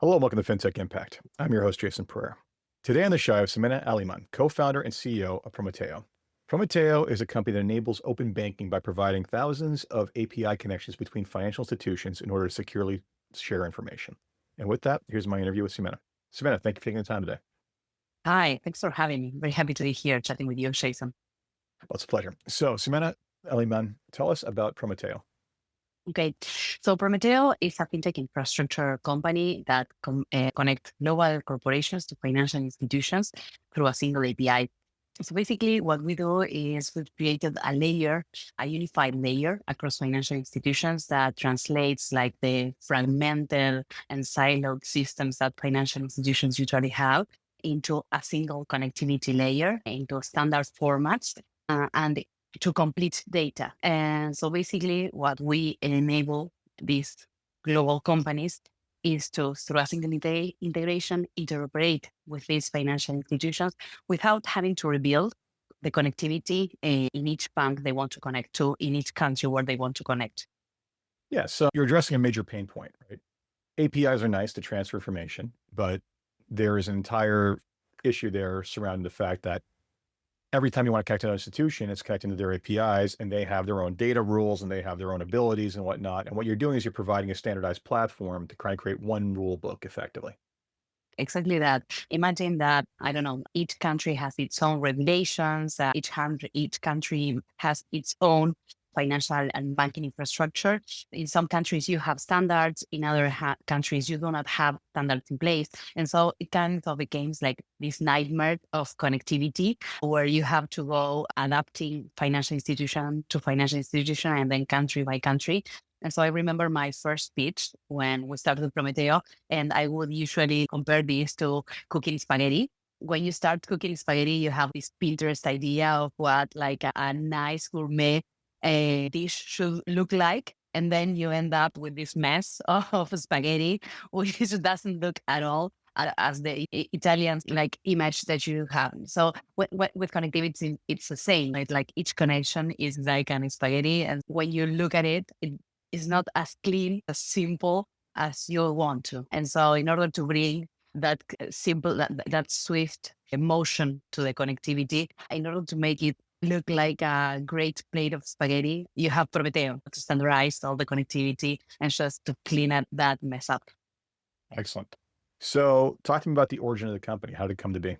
Hello and welcome to FinTech Impact. I'm your host, Jason Pereira. Today on the show, I have Ximena Alemán, co-founder and CEO of Prometeo. Prometeo is a company that enables open banking by providing thousands of API connections between financial institutions in order to securely share information. And with that, here's my interview with Ximena. Ximena, thank you for taking the time today. Hi, thanks for having me. Very happy to be here chatting with you, Jason. Well, it's a pleasure. So, Ximena Alemán, tell us about Prometeo. Okay, so Prometeo is a fintech infrastructure company that connects global corporations to financial institutions through a single API. So basically, what we do is we've created a layer, a unified layer across financial institutions that translates like the fragmented and siloed systems that financial institutions usually have into a single connectivity layer, into standard formats, and to complete data. And so basically, what we enable these global companies is to, through a single integration, interoperate with these financial institutions without having to rebuild the connectivity in each bank they want to connect to, in each country where they want to connect. Yeah, so you're addressing a major pain point, right? APIs are nice to transfer information, but there is an entire issue there surrounding the fact that every time you want to connect to an institution, it's connecting to their APIs and they have their own data rules and they have their own abilities and whatnot. And what you're doing is you're providing a standardized platform to kind of create one rule book effectively. Exactly that. Imagine that, I don't know, each country has its own regulations, each country has its own financial and banking infrastructure. In some countries, you have standards. In other countries, you do not have standards in place. And so it kind of becomes like this nightmare of connectivity where you have to go adapting financial institution to financial institution and then country by country. And so I remember my first pitch when we started Prometeo, and I would usually compare this to cooking spaghetti. When you start cooking spaghetti, you have this Pinterest idea of what like a nice gourmet dish should look like. And then you end up with this mess of spaghetti, which doesn't look at all as the Italian like image that you have. So with connectivity, it's the same. Right? Like each connection is like an spaghetti, and when you look at it, it is not as clean, as simple as you want to. And so, in order to bring that that swift emotion to the connectivity, in order to make it look like a great plate of spaghetti, you have Prometeo to standardize all the connectivity and just to clean up that mess up. Excellent. So talk to me about the origin of the company. How did it come to be?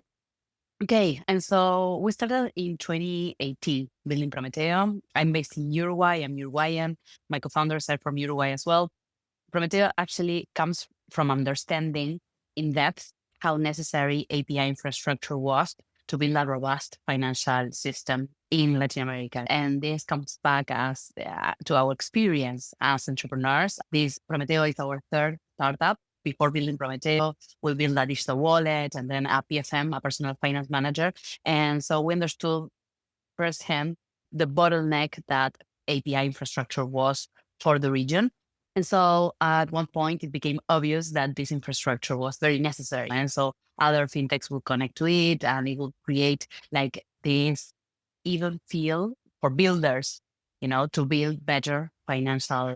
Okay, and so we started in 2018 building Prometeo. I'm based in Uruguay. I'm Uruguayan. My co-founders are from Uruguay as well. Prometeo actually comes from understanding in depth how necessary API infrastructure was to build a robust financial system in Latin America. And this comes back as to our experience as entrepreneurs. This Prometeo is our third startup. Before building Prometeo, we built a digital wallet and then a PFM, a personal finance manager. And so we understood firsthand the bottleneck that API infrastructure was for the region. And so at one point, it became obvious that this infrastructure was very necessary. And so other fintechs will connect to it and it will create like this even feel for builders, to build better financial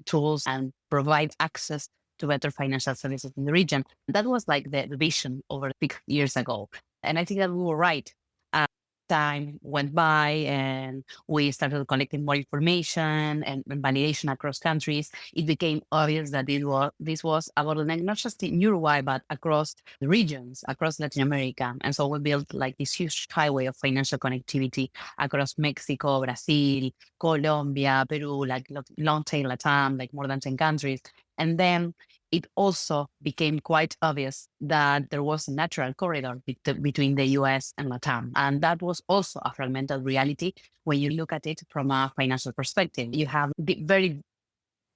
tools and provide access to better financial services in the region. That was like the vision over 6 years ago. And I think that we were right. Time went by and we started collecting more information and validation across countries. It became obvious that this was a bottleneck, not just in Uruguay, but across the regions, across Latin America. And so we built like this huge highway of financial connectivity across Mexico, Brazil, Colombia, Peru, like long tail LatAm, like more than 10 countries. And then it also became quite obvious that there was a natural corridor between the U.S. and LatAm. And that was also a fragmented reality when you look at it from a financial perspective. You have very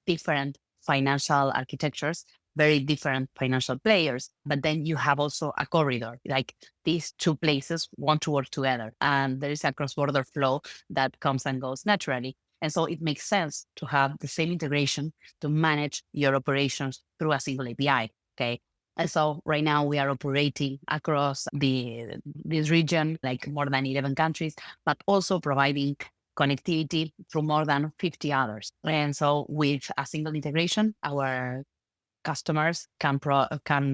different financial architectures, very different financial players, but then you have also a corridor, like these two places want to work together. And there is a cross-border flow that comes and goes naturally. And so it makes sense to have the same integration to manage your operations through a single API. Okay. And so right now we are operating across this region, like more than 11 countries, but also providing connectivity through more than 50 others. And so with a single integration, our customers can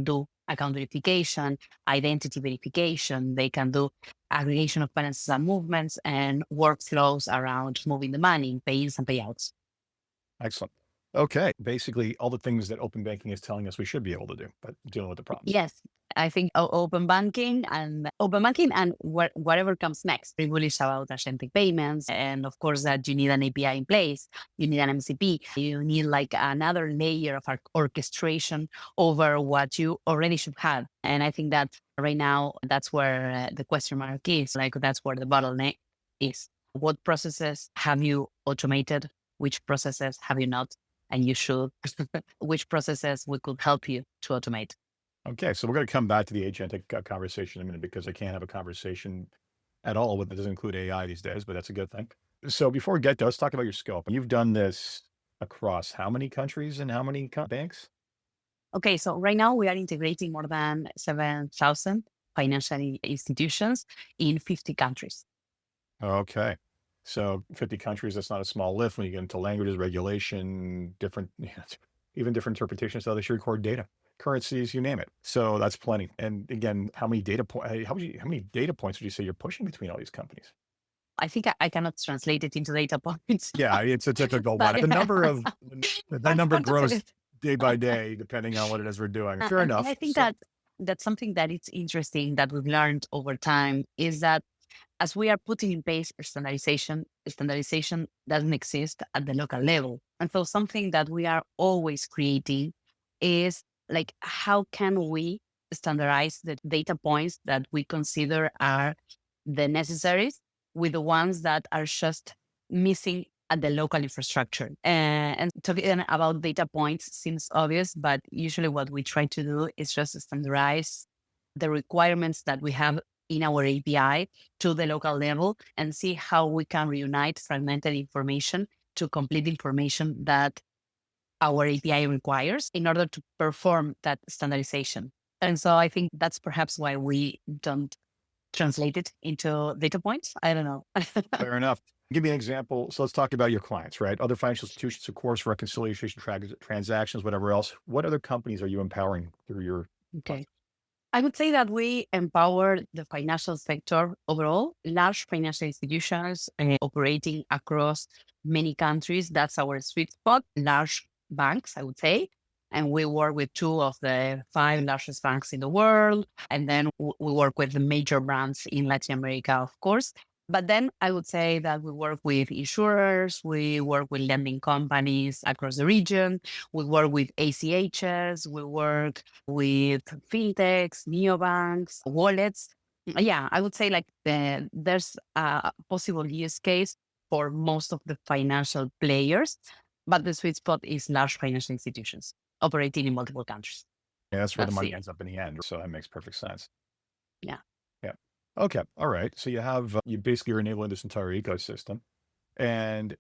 do account verification, identity verification. They can do aggregation of balances and movements and workflows around moving the money, pay-ins and payouts. Excellent. Okay. Basically, all the things that open banking is telling us we should be able to do, but dealing with the problems. Yes, I think open banking and whatever comes next. We're bullish about agentic payments, and of course that you need an API in place, you need an MCP, you need like another layer of orchestration over what you already should have. And I think that right now that's where the question mark is. Like that's where the bottleneck is. What processes have you automated? Which processes have you not? And you should. Which processes we could help you to automate? Okay. So we're going to come back to the agentic conversation in a minute because I can't have a conversation at all that doesn't include AI these days, but that's a good thing. So before we get to, let's talk about your scope. You've done this across how many countries and how many banks? Okay, so right now we are integrating more than 7,000 financial institutions in 50 countries. Okay. So 50 countries, that's not a small lift when you get into languages, regulation, different, even different interpretations of how they should record data, currencies, you name it. So that's plenty. And again, how many data points would you say you're pushing between all these companies? I think I cannot translate it into data points. Yeah, it's a typical one. But The number of that number grows it. day by day, depending on what it is we're doing. Fair And enough. I think So, that's something that it's interesting that we've learned over time is that as we are putting in place standardization doesn't exist at the local level. And so something that we are always creating is like, how can we standardize the data points that we consider are the necessaries with the ones that are just missing at the local infrastructure. And talking about data points seems obvious, but usually what we try to do is just standardize the requirements that we have in our API to the local level and see how we can reunite fragmented information to complete information that our API requires in order to perform that standardization. And so I think that's perhaps why we don't translate it into data points. I don't know. fair enough. Give me an example. So let's talk about your clients, right? Other financial institutions, of course, reconciliation, transactions, whatever else. What other companies are you empowering through your Okay. I would say that we empower the financial sector overall, large financial institutions operating across many countries. That's our sweet spot, large banks, I would say. And we work with 2 of the 5 largest banks in the world. And then we work with the major brands in Latin America, of course. But then I would say that we work with insurers, we work with lending companies across the region, we work with ACHs, we work with fintechs, neobanks, wallets. Yeah, I would say like there's a possible use case for most of the financial players, but the sweet spot is large financial institutions operating in multiple countries. Yeah, that's where the That's money it. ends up in the end. So that makes perfect sense. Yeah. Yeah. Okay. All right. So you have, you basically are enabling this entire ecosystem. And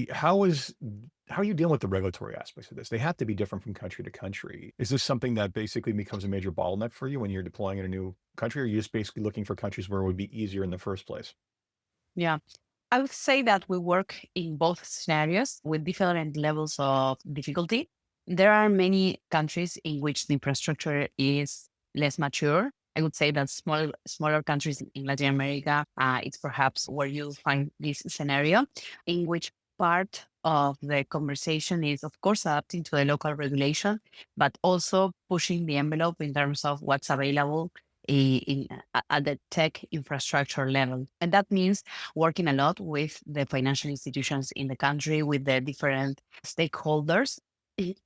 how are you dealing with the regulatory aspects of this? They have to be different from country to country. Is this something that basically becomes a major bottleneck for you when you're deploying in a new country? Or are you just basically looking for countries where it would be easier in the first place? Yeah. I would say that we work in both scenarios with different levels of difficulty. There are many countries in which the infrastructure is less mature. I would say that smaller countries in Latin America, it's perhaps where you find this scenario in which part of the conversation is, of course, adapting to the local regulation, but also pushing the envelope in terms of what's available at the tech infrastructure level. And that means working a lot with the financial institutions in the country, with the different stakeholders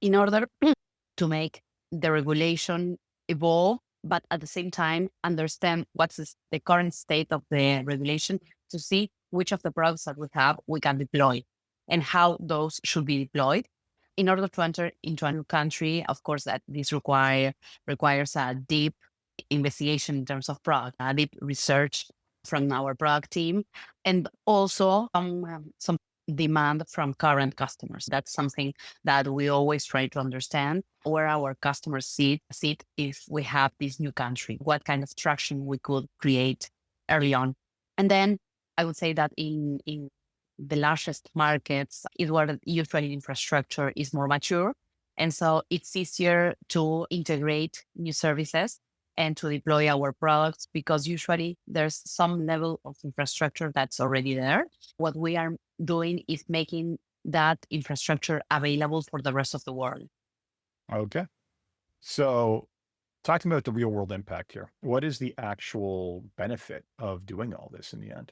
in order to make the regulation evolve, but at the same time, understand what's the current state of the regulation to see which of the products that we have we can deploy and how those should be deployed. In order to enter into a new country, of course, that this requires a deep investigation in terms of product, a deep research from our product team, and also some demand from current customers. That's something that we always try to understand where our customers sit if we have this new country, what kind of traction we could create early on. And then I would say that in the largest markets is where usually infrastructure is more mature. And so it's easier to integrate new services and to deploy our products because usually there's some level of infrastructure that's already there. What we are doing is making that infrastructure available for the rest of the world. Okay. So talking about the real world impact here, what is the actual benefit of doing all this in the end?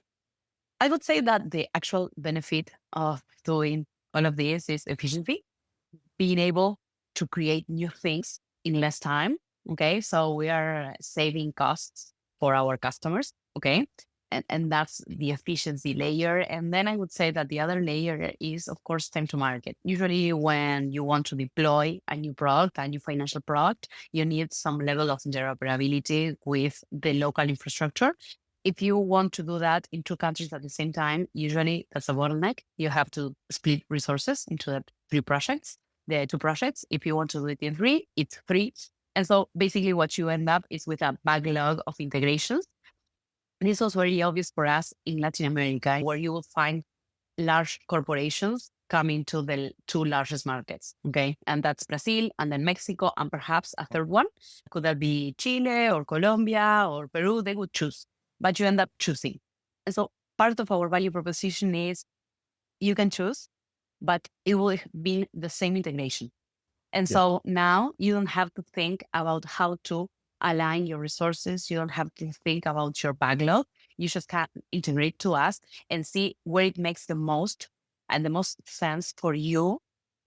I would say that the actual benefit of doing all of this is efficiency, being able to create new things in less time. Okay. So we are saving costs for our customers. Okay. And that's the efficiency layer. And then I would say that the other layer is, of course, time to market. Usually, when you want to deploy a new product, a new financial product, you need some level of interoperability with the local infrastructure. If you want to do that in two countries at the same time, usually that's a bottleneck. You have to split resources into the the two projects. If you want to do it in three, it's three. And so basically what you end up is with a backlog of integrations. This was very obvious for us in Latin America, where you will find large corporations coming to the two largest markets. Okay. And that's Brazil and then Mexico and perhaps a third one. Could that be Chile or Colombia or Peru? They would choose, but you end up choosing. And so part of our value proposition is you can choose, but it will be the same integration. And Yeah. so now you don't have to think about how to align your resources. You don't have to think about your backlog. You just can integrate to us and see where it makes the most and the most sense for you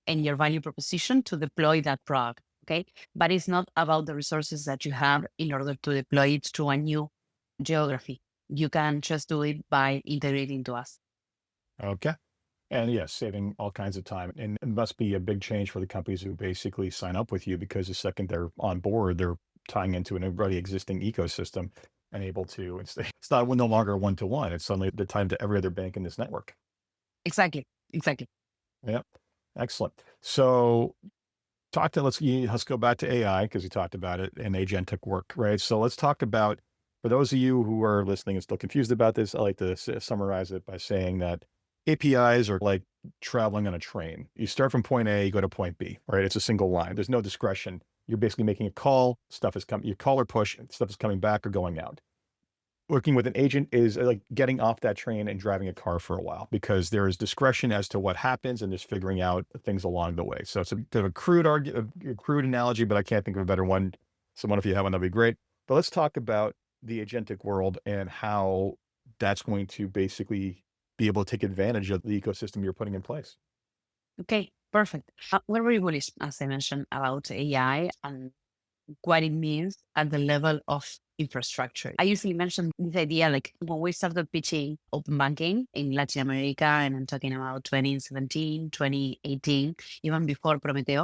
and your value proposition to deploy that product. Okay. But it's not about the resources that you have in order to deploy it to a new geography. You can just do it by integrating to us. Okay. And yes, saving all kinds of time. And it must be a big change for the companies who basically sign up with you because the second they're on board, they're tying into an already existing ecosystem and able to, it's not no longer a one-to-one. It's suddenly the time to every other bank in this network. Exactly. Exactly. Yeah. Excellent. So let's go back to AI because we talked about it and agentic work, right? So let's talk about, for those of you who are listening and still confused about this, I like to summarize it by saying that APIs are like traveling on a train. You start from point A, you go to point B, right? It's a single line. There's no discretion. You're basically making a call, stuff is coming, you call or push, stuff is coming back or going out. Working with an agent is like getting off that train and driving a car for a while because there is discretion as to what happens and just figuring out things along the way. So it's a bit of a crude analogy, but I can't think of a better one. Someone, if you have one, that'd be great. But let's talk about the agentic world and how that's going to basically be able to take advantage of the ecosystem you're putting in place. Okay, perfect. We're very bullish, as I mentioned, about AI and what it means at the level of infrastructure. I usually mention this idea like when we started pitching open banking in Latin America, and I'm talking about 2017, 2018, even before Prometeo.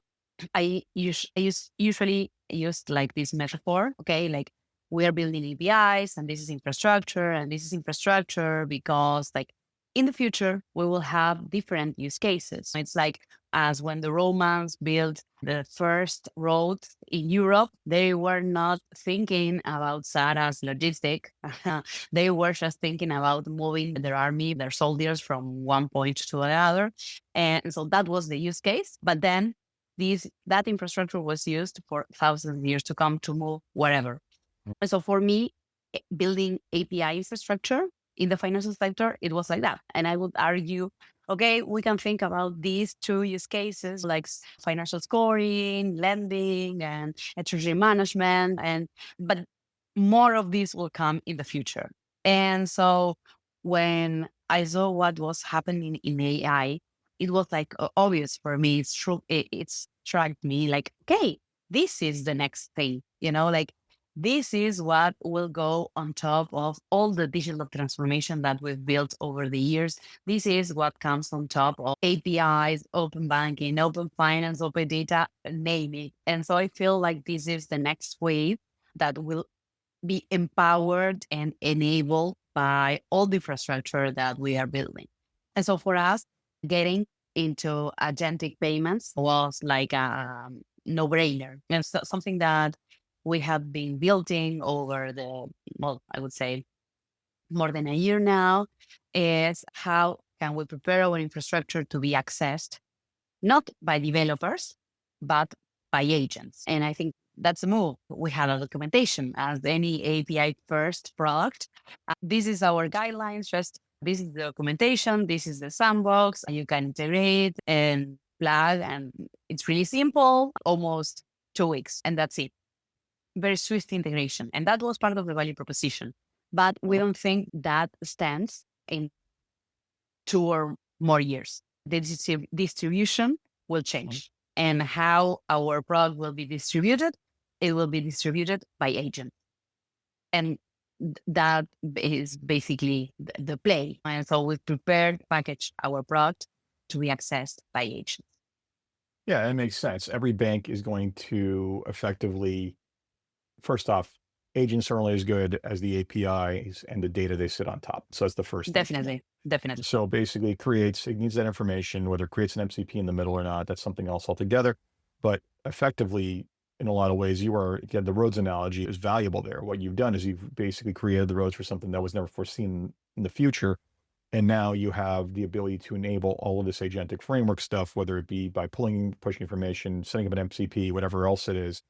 Usually used like this metaphor, okay, like we are building APIs and this is infrastructure and this is infrastructure because like in the future we will have different use cases. It's like as when the Romans built the first roads in Europe, they were not thinking about that as logistic. They were just thinking about moving their army, their soldiers from one point to another. And so that was the use case. But then that infrastructure was used for thousands of years to come to move wherever. And so for me, building API infrastructure in the financial sector, it was like that. And I would argue, okay, we can think about these two use cases like financial scoring, lending, and treasury management, but more of this will come in the future. And so when I saw what was happening in AI, it was like obvious for me. It's true. It struck me like, okay, this is the next thing, like this is what will go on top of all the digital transformation that we've built over the years. This is what comes on top of APIs, open banking, open finance, open data, name it. And so I feel like this is the next wave that will be empowered and enabled by all the infrastructure that we are building. And so for us, getting into agentic payments was like a no-brainer. And so something that we have been building over I would say more than a year now is how can we prepare our infrastructure to be accessed, not by developers, but by agents. And I think that's a move. We have a documentation as any API first product. This is our guidelines, just this is the documentation, this is the sandbox. You can integrate and plug, and it's really simple, almost 2 weeks, and that's it. Very swift integration. And that was part of the value proposition. But we don't think that stands in 2 or more years. The distribution will change. And how our product will be distributed, it will be distributed by agents. And that is basically the play. And so we've prepared, packaged our product to be accessed by agents. Yeah, it makes sense. Every bank is going to effectively, first off, agents are only as good as the APIs and the data they sit on top. So that's the first thing. Definitely. So basically it needs that information, whether it creates an MCP in the middle or not, that's something else altogether. But effectively, in a lot of ways, again, the roads analogy is valuable there. What you've done is you've basically created the roads for something that was never foreseen in the future. And now you have the ability to enable all of this agentic framework stuff, whether it be by pushing information, setting up an MCP, whatever else it is,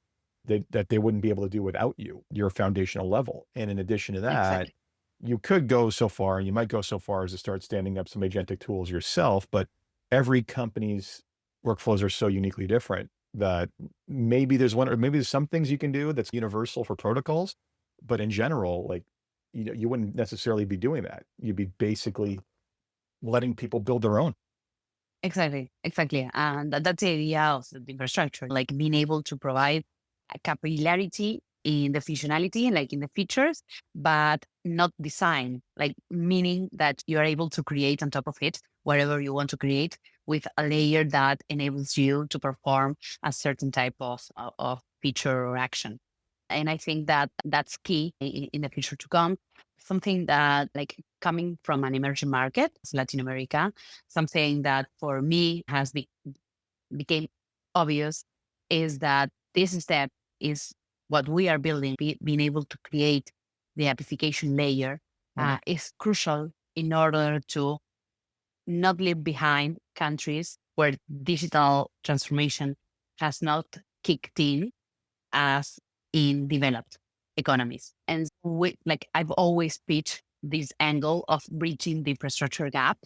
that they wouldn't be able to do without you, your foundational level. And in addition to that, Exactly. you could go so far, and you might go so far as to start standing up some agentic tools yourself, but every company's workflows are so uniquely different that maybe there's some things you can do that's universal for protocols, but in general, like, you wouldn't necessarily be doing that. You'd be basically letting people build their own. Exactly. And that's the idea of the infrastructure, like being able to provide a capillarity in the functionality, like in the features, but not design, like meaning that you are able to create on top of it whatever you want to create with a layer that enables you to perform a certain type of feature or action. And I think that that's key in the future to come. Something that, like, coming from an emerging market, Latin America, something that for me has became obvious is that this step is what we are building, being able to create the amplification layer is crucial in order to not leave behind countries where digital transformation has not kicked in as in developed economies. And I've always pitched this angle of bridging the infrastructure gap,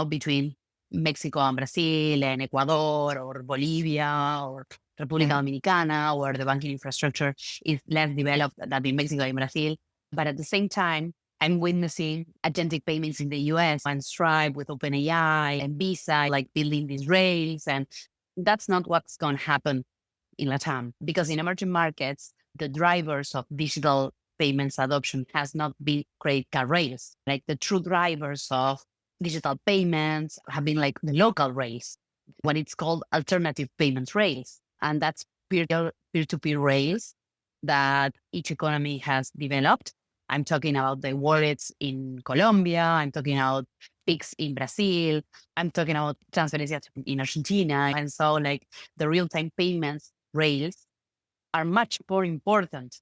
between Mexico and Brazil and Ecuador or Bolivia or República Dominicana, where the banking infrastructure is less developed than in Mexico and Brazil. But at the same time, I'm witnessing agentic payments in the U.S. and Stripe with OpenAI and Visa, like building these rails. And that's not what's going to happen in LatAm, because in emerging markets, the drivers of digital payments adoption has not been credit card rails. Like the true drivers of digital payments have been like the local rails, what it's called alternative payments rails. And that's peer-to-peer rails that each economy has developed. I'm talking about the wallets in Colombia. I'm talking about Pix in Brazil. I'm talking about Transferencias in Argentina. And so, like, the real-time payments rails are much more important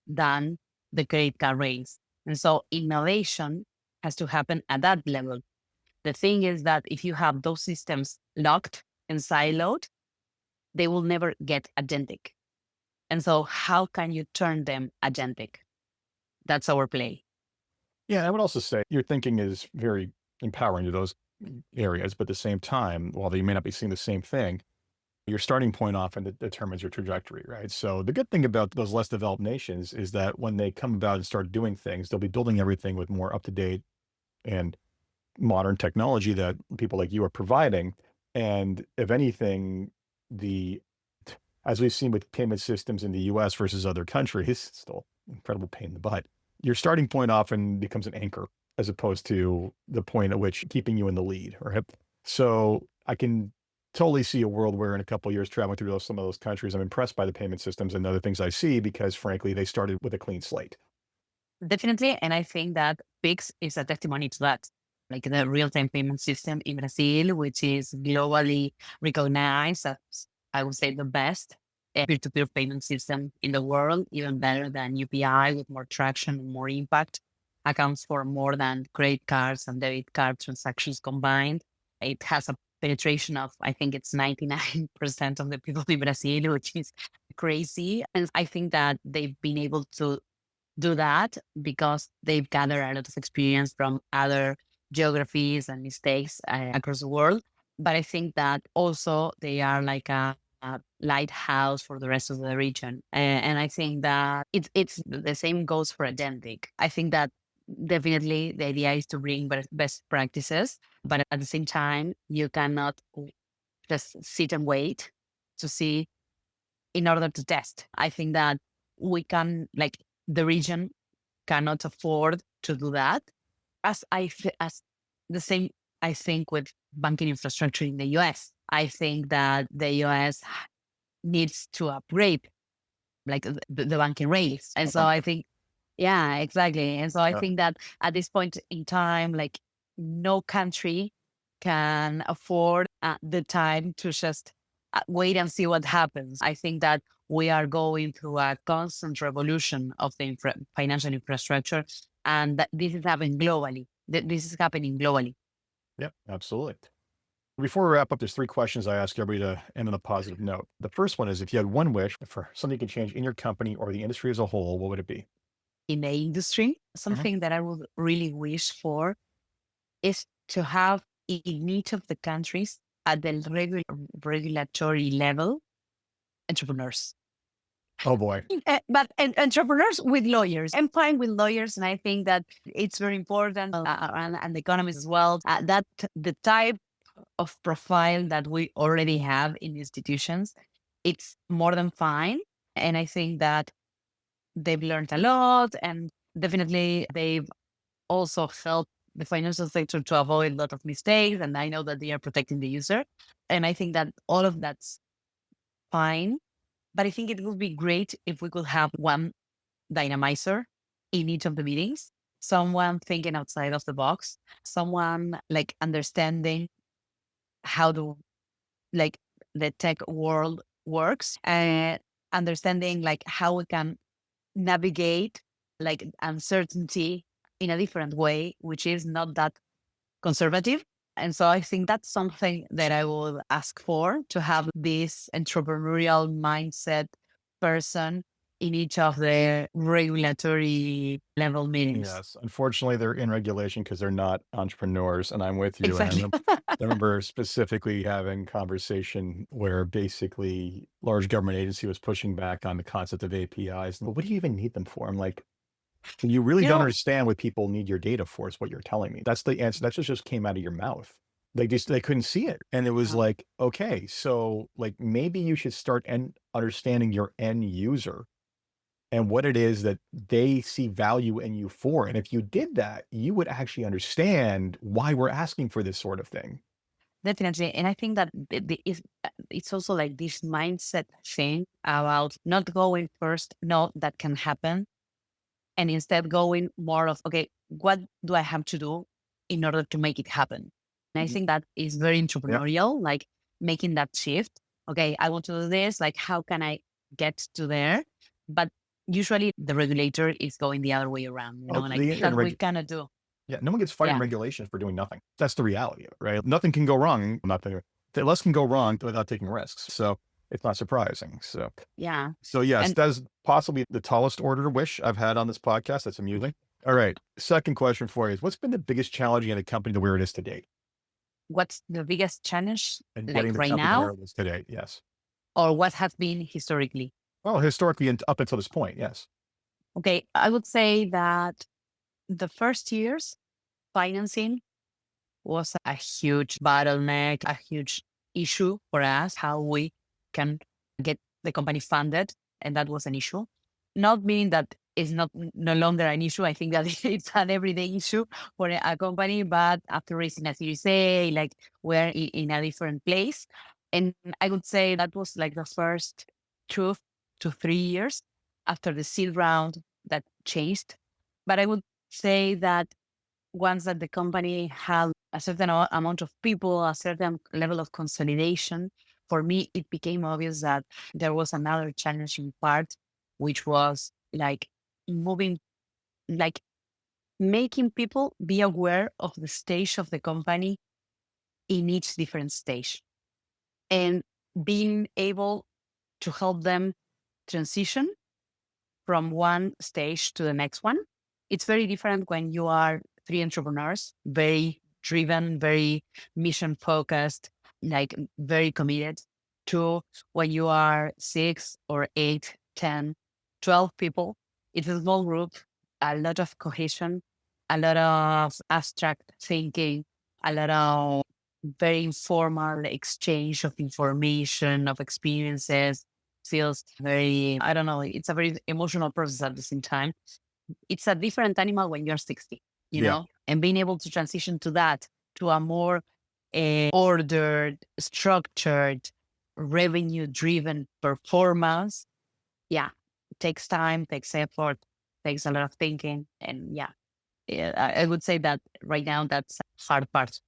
than the credit card rails. And so innovation has to happen at that level. The thing is that if you have those systems locked and siloed, they will never get agentic. And so how can you turn them agentic? That's our play. Yeah, I would also say your thinking is very empowering to those areas, but at the same time, while you may not be seeing the same thing, your starting point often determines your trajectory, right? So the good thing about those less developed nations is that when they come about and start doing things, they'll be building everything with more up-to-date and modern technology that people like you are providing. And if anything, as we've seen with payment systems in the US versus other countries, it's still an incredible pain in the butt. Your starting point often becomes an anchor as opposed to the point at which keeping you in the lead, right? So I can totally see a world where in a couple of years traveling through some of those countries, I'm impressed by the payment systems and other things I see because frankly, they started with a clean slate. Definitely. And I think that Pix is a testimony to that. Like the real-time payment system in Brazil, which is globally recognized as, I would say, the best peer-to-peer payment system in the world, even better than UPI with more traction and more impact, accounts for more than credit cards and debit card transactions combined. It has a penetration of, I think it's 99% of the people in Brazil, which is crazy. And I think that they've been able to do that because they've gathered a lot of experience from other geographies and mistakes across the world. But I think that also they are like a lighthouse for the rest of the region. And I think that it's the same goes for Agentic. I think that definitely the idea is to bring best practices, but at the same time, you cannot just sit and wait to see in order to test. I think that we can, like, the region cannot afford to do that. As the same, I think with banking infrastructure in the US, I think that the US needs to upgrade like the banking rails. And so I think, yeah, exactly. And so I think that at this point in time, like no country can afford the time to just wait and see what happens. I think that we are going through a constant revolution of the financial infrastructure, and that this is happening globally. This is happening globally. Yep, absolutely. Before we wrap up, there's 3 questions I ask everybody to end on a positive note. The first one is, if you had one wish for something you could change in your company or the industry as a whole, what would it be? In the industry, something that I would really wish for is to have in each of the countries at the regulatory level entrepreneurs. Oh boy. But entrepreneurs with lawyers. I'm fine with lawyers, and I think that it's very important, and economists as well. That the type of profile that we already have in institutions, it's more than fine. And I think that they've learned a lot, and definitely they've also helped the financial sector to avoid a lot of mistakes. And I know that they are protecting the user. And I think that all of that's fine. But I think it would be great if we could have one dynamizer in each of the meetings, someone thinking outside of the box, someone like understanding how to like the tech world works, and understanding like how we can navigate like uncertainty in a different way, which is not that conservative. And so I think that's something that I will ask for, to have this entrepreneurial mindset person in each of the regulatory level meetings. Yes. Unfortunately, they're in regulation because they're not entrepreneurs. And I'm with you. Exactly. And I remember specifically having conversation where basically large government agency was pushing back on the concept of APIs. Well, what do you even need them for? I'm like, you really don't understand what people need your data for, is what you're telling me. That's the answer. That just came out of your mouth. They couldn't see it. And it was like, okay, so like maybe you should start understanding your end user and what it is that they see value in you for. And if you did that, you would actually understand why we're asking for this sort of thing. Definitely. And I think that it's also like this mindset thing about not going first, no, that can happen. And instead going more of, okay, what do I have to do in order to make it happen? And I think that is very entrepreneurial, like making that shift. Okay, I want to do this. Like, how can I get to there? But usually the regulator is going the other way around, you know, like that we cannot do. Yeah, no one gets fired in regulation for doing nothing. That's the reality of it, right? Nothing can go wrong. Less can go wrong without taking risks. So it's not surprising. So yeah. So yes, that's possibly the tallest order wish I've had on this podcast. That's amusing. All right. Second question for you is, what's been the biggest challenge in a company to where it is to date? What's the biggest challenge And like getting the right company now? to where it is today? Yes. Or what has been historically? Well, historically and up until this point, yes. Okay, I would say that the first years, financing was a huge bottleneck, a huge issue for us, how we can get the company funded. And that was an issue. Not meaning that it's no longer an issue. I think that it's an everyday issue for a company, but after raising a Series A, like we're in a different place. And I would say that was like the first 2 to 3 years after the seed round that changed. But I would say that once that the company had a certain amount of people, a certain level of consolidation, for me, it became obvious that there was another challenging part, which was like moving, like making people be aware of the stage of the company in each different stage, and being able to help them transition from one stage to the next one. It's very different when you are three entrepreneurs, very driven, very mission focused, like very committed, to when you are 6 or 8, 10, 12 people. It's a small group, a lot of cohesion, a lot of abstract thinking, a lot of very informal exchange of information, of experiences. Feels very, I don't know, it's a very emotional process at the same time. It's a different animal when you're 60, Yeah. and being able to transition to that, to a more ordered, structured, revenue driven performance. Yeah, it takes time, takes effort, takes a lot of thinking. And I would say that right now that's a hard part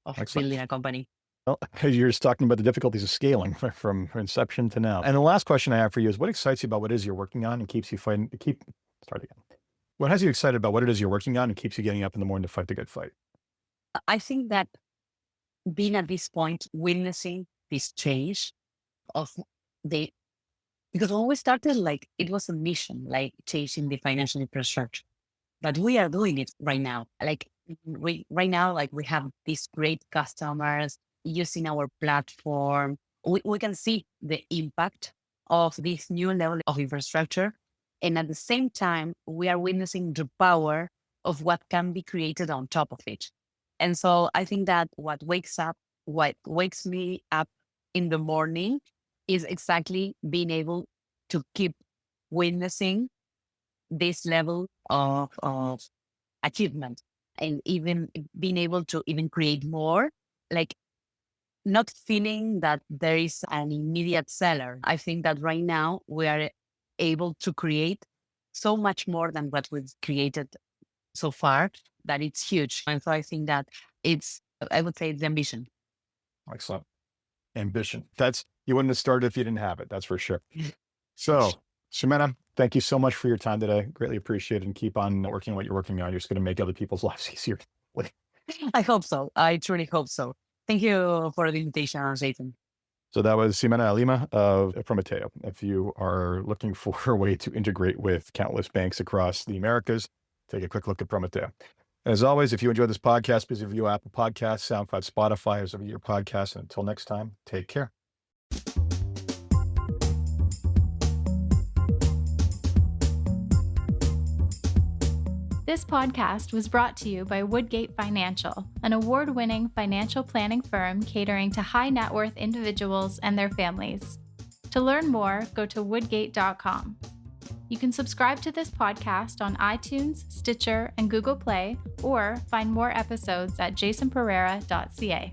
of Excellent. building a company. Well, you're just talking about the difficulties of scaling from inception to now. And the last question I have for you is, what excites you about what it is you're working on and keeps you fighting? Start again. What has you excited about what it is you're working on and keeps you getting up in the morning to fight the good fight? I think that being at this point, witnessing this change of the, because when we started, like, it was a mission, like changing the financial infrastructure, but we are doing it right now. Like right now, like we have these great customers using our platform. We can see the impact of this new level of infrastructure. And at the same time, we are witnessing the power of what can be created on top of it. And so I think that what wakes me up in the morning is exactly being able to keep witnessing this level of achievement, and even being able to even create more, like not feeling that there is an immediate seller. I think that right now we are able to create so much more than what we've created so far, that it's huge. And so I think that I would say it's ambition. Excellent. Ambition. You wouldn't have started if you didn't have it. That's for sure. So, Ximena, thank you so much for your time today. Greatly appreciate it, and keep on working what you're working on. You're just going to make other people's lives easier. I hope so. I truly hope so. Thank you for the invitation, Jason. So that was Ximena Alemán of Prometeo. If you are looking for a way to integrate with countless banks across the Americas, take a quick look at Prometeo. As always, if you enjoyed this podcast, please review Apple Podcasts, SoundCloud, Spotify, as your podcast. And until next time, take care. This podcast was brought to you by Woodgate Financial, an award-winning financial planning firm catering to high net worth individuals and their families. To learn more, go to woodgate.com. You can subscribe to this podcast on iTunes, Stitcher, and Google Play, or find more episodes at jasonpereira.ca.